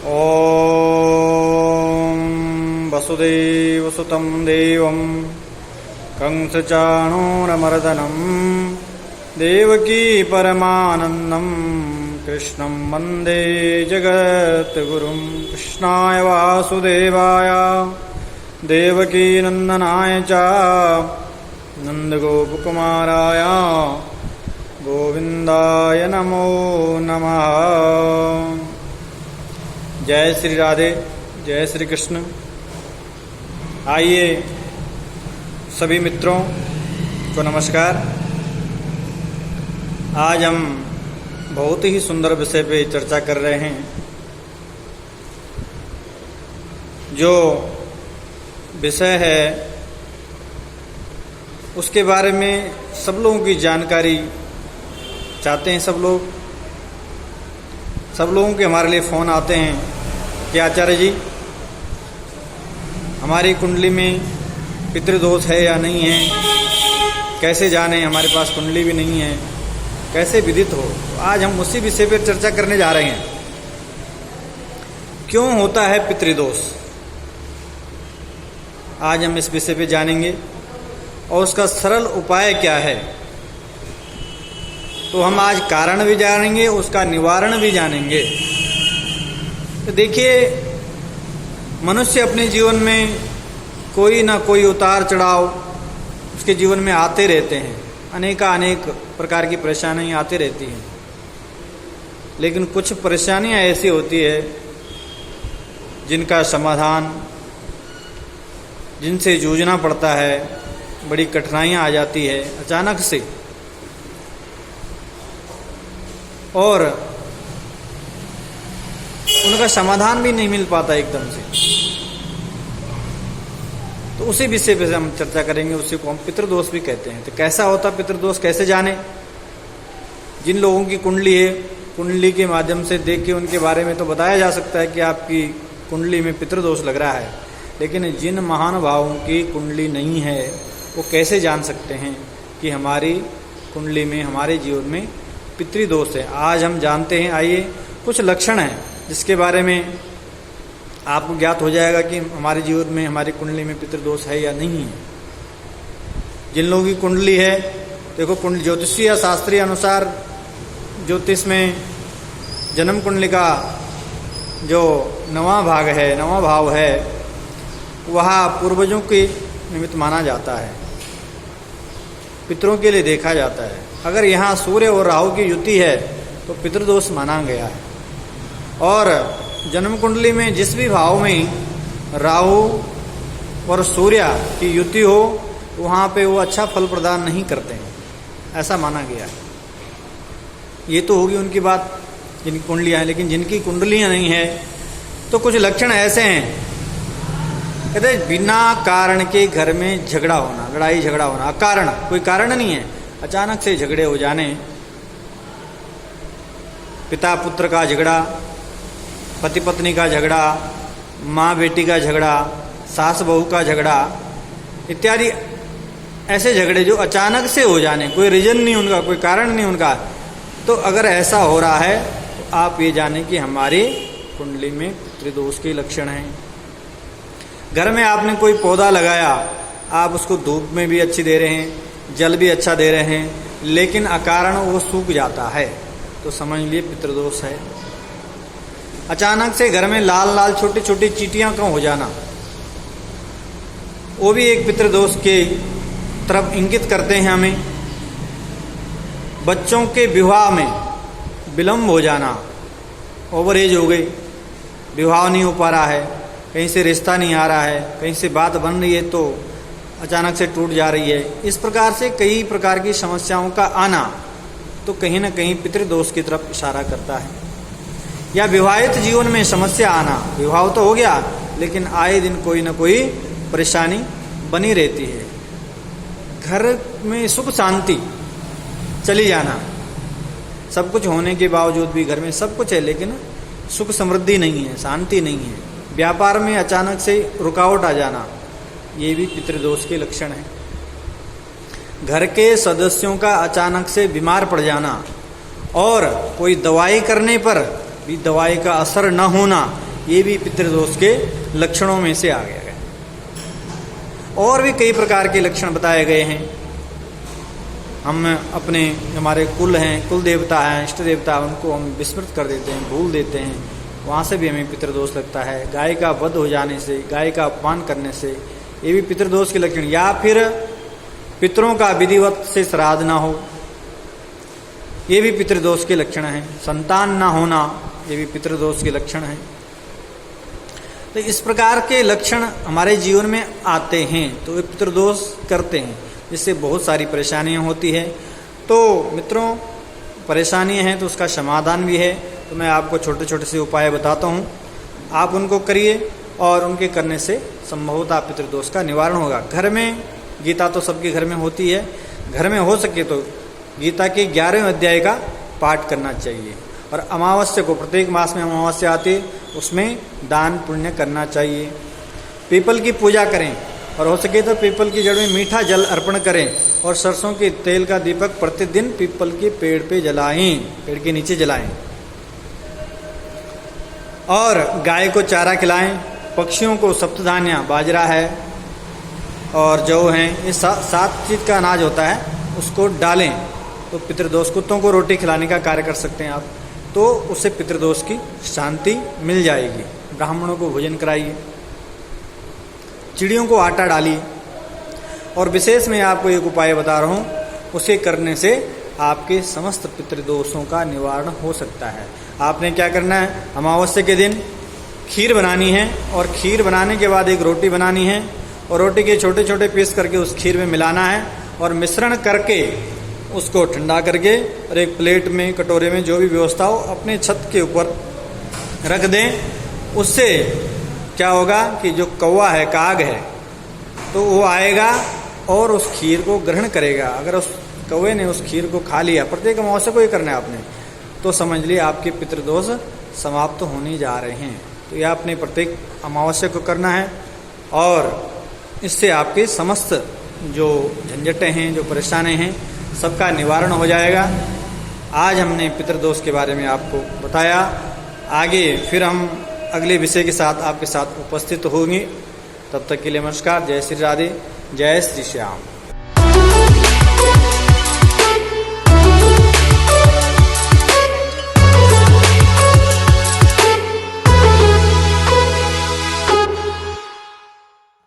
ॐ वसुदेवसुतं देवं कंसचाणूरमर्दनं देवकी परमानन्दं कृष्णं वन्दे जगद्गुरुं। कृष्णाय वासुदेवाय देवकीनन्दनाय च नन्दगोपकुमाराय गोविन्दाय नमो नमः। जय श्री राधे, जय श्री कृष्ण। आइए सभी मित्रों को नमस्कार। आज हम बहुत ही सुंदर विषय पे चर्चा कर रहे हैं, जो विषय है उसके बारे में सब लोगों की जानकारी चाहते हैं। सब लोगों के हमारे लिए फ़ोन आते हैं कि आचार्य जी, हमारी कुंडली में पितृदोष है या नहीं है, कैसे जाने, हमारे पास कुंडली भी नहीं है, कैसे विदित हो। तो आज हम उसी विषय पर चर्चा करने जा रहे हैं। क्यों होता है पितृदोष, आज हम इस विषय पे जानेंगे और उसका सरल उपाय क्या है। तो हम आज कारण भी जानेंगे, उसका निवारण भी जानेंगे। तो देखिए, मनुष्य अपने जीवन में कोई ना कोई उतार चढ़ाव उसके जीवन में आते रहते हैं। अनेक प्रकार की परेशानियां आती रहती हैं, लेकिन कुछ परेशानियां ऐसी होती है जिनका समाधान, जिनसे जूझना पड़ता है, बड़ी कठिनाइयां आ जाती है अचानक से, और उनका समाधान भी नहीं मिल पाता एकदम से। तो उसी विषय पे हम चर्चा करेंगे। उसी को हम पितृदोष भी कहते हैं। तो कैसा होता पितृदोष, कैसे जाने। जिन लोगों की कुंडली है, कुंडली के माध्यम से देख के उनके बारे में तो बताया जा सकता है कि आपकी कुंडली में पितृदोष लग रहा है, लेकिन जिन महानुभावों की कुंडली नहीं है वो कैसे जान सकते हैं कि हमारी कुंडली में, हमारे जीवन में पितृदोष है। आज हम जानते हैं। आइए, कुछ लक्षण हैं जिसके बारे में आपको ज्ञात हो जाएगा कि हमारे जीवन में, हमारी कुंडली में पितृदोष है या नहीं है। जिन लोगों की कुंडली है, देखो, कुंडली ज्योतिषीय शास्त्रीय अनुसार ज्योतिष में जन्म कुंडली का जो नवा भाग है, नवा भाव है, वह पूर्वजों के निमित्त माना जाता है, पितरों के लिए देखा जाता है। अगर यहाँ सूर्य और राहु की युति है तो पितृदोष माना गया है। और जन्म कुंडली में जिस भी भाव में राहु और सूर्य की युति हो, वहाँ पे वो अच्छा फल प्रदान नहीं करते हैं, ऐसा माना गया है। ये तो होगी उनकी बात, जिनकी कुंडलियाँ हैं। लेकिन जिनकी कुंडलियाँ नहीं है, तो कुछ लक्षण ऐसे हैं। कहते बिना कारण के घर में झगड़ा होना, लड़ाई झगड़ा होना, अकारण, कोई कारण नहीं है, अचानक से झगड़े हो जाने। पिता पुत्र का झगड़ा, पति पत्नी का झगड़ा, माँ बेटी का झगड़ा, सास बहू का झगड़ा इत्यादि ऐसे झगड़े जो अचानक से हो जाने, कोई रीजन नहीं उनका, कोई कारण नहीं उनका। तो अगर ऐसा हो रहा है तो आप ये जानें कि हमारी कुंडली में पितृदोष के लक्षण हैं। घर में आपने कोई पौधा लगाया, आप उसको धूप में भी अच्छी दे रहे हैं, जल भी अच्छा दे रहे हैं, लेकिन अकारण वो सूख जाता है, तो समझ लिए पितृदोष है। अचानक से घर में लाल लाल छोटी छोटी चींटियां का हो जाना, वो भी एक पितृदोष के तरफ इंगित करते हैं हमें। बच्चों के विवाह में विलम्ब हो जाना, ओवर एज हो गई, विवाह नहीं हो पा रहा है, कहीं से रिश्ता नहीं आ रहा है, कहीं से बात बन रही है तो अचानक से टूट जा रही है। इस प्रकार से कई प्रकार की समस्याओं का आना तो कहीं ना कहीं पितृदोष की तरफ इशारा करता है। या विवाहित जीवन में समस्या आना, विवाह तो हो गया लेकिन आए दिन कोई ना कोई परेशानी बनी रहती है। घर में सुख शांति चली जाना, सब कुछ होने के बावजूद भी घर में सब कुछ है लेकिन सुख समृद्धि नहीं है, शांति नहीं है। व्यापार में अचानक से रुकावट आ जाना, ये भी पितृदोष के लक्षण है। घर के सदस्यों का अचानक से बीमार पड़ जाना और कोई दवाई करने पर भी दवाई का असर न होना, ये भी पितृदोष के लक्षणों में से आ गया है। और भी कई प्रकार के लक्षण बताए गए हैं। हम अपने हमारे कुल हैं, कुल देवता हैं, इष्ट देवता हैं, उनको हम विस्मृत कर देते हैं, भूल देते हैं, वहाँ से भी हमें पितृदोष लगता है। गाय का वध हो जाने से, गाय का अपमान करने से, ये भी पितृदोष के लक्षण। या फिर पितरों का विधिवत से श्राद्ध ना हो, ये भी पितृदोष के लक्षण हैं। संतान ना होना, ये भी पितृदोष के लक्षण हैं। तो इस प्रकार के लक्षण हमारे जीवन में आते हैं तो वे पितृदोष करते हैं, जिससे बहुत सारी परेशानियां होती है। तो मित्रों, परेशानियां हैं तो उसका समाधान भी है। तो मैं आपको छोटे छोटे से उपाय बताता हूँ, आप उनको करिए और उनके करने से संभवतः पितृदोष का निवारण होगा। घर में गीता तो सबके घर में होती है, घर में हो सके तो गीता के 11वें अध्याय का पाठ करना चाहिए। और अमावस्या को, प्रत्येक मास में अमावस्या आती है, उसमें दान पुण्य करना चाहिए। पीपल की पूजा करें और हो सके तो पीपल की जड़ में मीठा जल अर्पण करें। और सरसों के तेल का दीपक प्रतिदिन पीपल के पेड़ पे जलाएं, पेड़ के नीचे जलाएं। और गाय को चारा खिलाएं। पक्षियों को सप्तधान्य, बाजरा है और जौ हैं, ये 7 चीज का अनाज होता है, उसको डालें तो पितृदोष। कुत्तों को रोटी खिलाने का कार्य कर सकते हैं आप, तो उससे पितृदोष की शांति मिल जाएगी। ब्राह्मणों को भोजन कराइए, चिड़ियों को आटा डालिए। और विशेष मैं आपको एक उपाय बता रहा हूँ, उसे करने से आपके समस्त पितृदोषों का निवारण हो सकता है। आपने क्या करना है, अमावस्या के दिन खीर बनानी है और खीर बनाने के बाद एक रोटी बनानी है और रोटी के छोटे छोटे पीस करके उस खीर में मिलाना है और मिश्रण करके उसको ठंडा करके और एक प्लेट में, कटोरे में, जो भी व्यवस्था हो, अपने छत के ऊपर रख दें। उससे क्या होगा कि जो कौवा है, काग है, तो वो आएगा और उस खीर को ग्रहण करेगा। अगर उस कौवे ने उस खीर को खा लिया, प्रत्येक अमावस्या को ये करना है आपने, तो समझ लिए आपके पितृदोष समाप्त होने जा रहे हैं। तो यह आपने प्रत्येक अमावस्या को करना है और इससे आपके समस्त जो झंझटें हैं, जो परेशानी हैं, सबका निवारण हो जाएगा। आज हमने पितृदोष के बारे में आपको बताया। आगे फिर हम अगले विषय के साथ आपके साथ उपस्थित होंगे। तब तक के लिए नमस्कार। जय श्री राधे, जय श्री श्याम।